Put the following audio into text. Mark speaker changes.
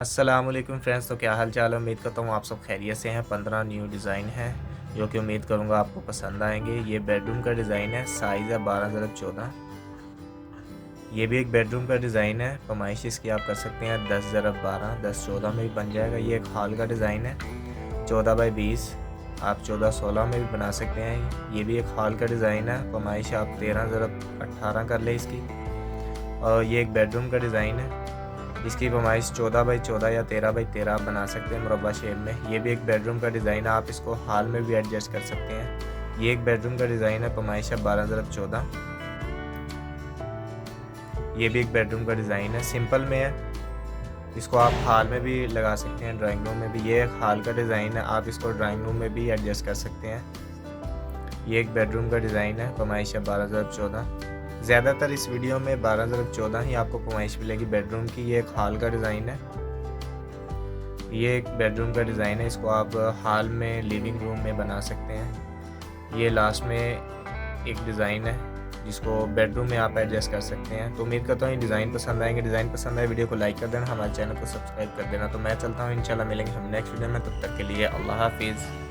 Speaker 1: अस्सलामुअलैकुम फ्रेंड्स, तो क्या हाल चाल है। उम्मीद करता हूँ आप सब खैरियत से हैं। 15 न्यू डिज़ाइन हैं जो कि उम्मीद करूँगा आपको पसंद आएंगे। ये बेडरूम का डिज़ाइन है, साइज़ है 12x14। ये भी एक बेडरूम का डिज़ाइन है। फरमाइश इसकी आप कर सकते हैं 10x12, 10-14 में भी बन जाएगा। ये एक हॉल का डिज़ाइन है 14x20, आप 14-16 में भी बना सकते हैं। ये भी एक हॉल का डिज़ाइन है। फरमाइश आप 13x18 कर ले इसकी। और ये एक बेडरूम का डिज़ाइन है, इसकी फरमाइश 14x14 या 13x13 आप बना सकते हैं मुरब्बा शेप में। ये भी एक बेडरूम का डिज़ाइन है, आप इसको हॉल में भी एडजस्ट कर सकते हैं। ये एक बेडरूम का डिज़ाइन है, फरमाइश है 12x14। ये भी एक बेडरूम का डिज़ाइन है, सिंपल में है। इसको आप हॉल में भी लगा सकते हैं, ड्राइंग रूम में भी। ये एक हॉल का डिज़ाइन है, आप इसको ड्राइंग रूम में भी एडजस्ट कर सकते हैं। ये एक बेडरूम का डिज़ाइन है, फरमाइश है 12x14। ज़्यादातर इस वीडियो में 12x14 ही आपको फरमाइश मिलेगी बेडरूम की। ये एक हॉल का डिज़ाइन है, ये एक बेडरूम का डिज़ाइन है। इसको आप हॉल में, लिविंग रूम में बना सकते हैं। ये लास्ट में एक डिज़ाइन है जिसको बेडरूम में आप एडजस्ट कर सकते हैं। तो उम्मीद करता हूँ ये डिज़ाइन पसंद आएंगे। डिज़ाइन पसंद आए वीडियो को लाइक कर देना, हमारे चैनल को सब्सक्राइब कर देना। तो मैं चलता हूँ, इंशाल्लाह मिलेंगे हम नेक्स्ट वीडियो में। तब तक के लिए अल्लाह हाफिज़।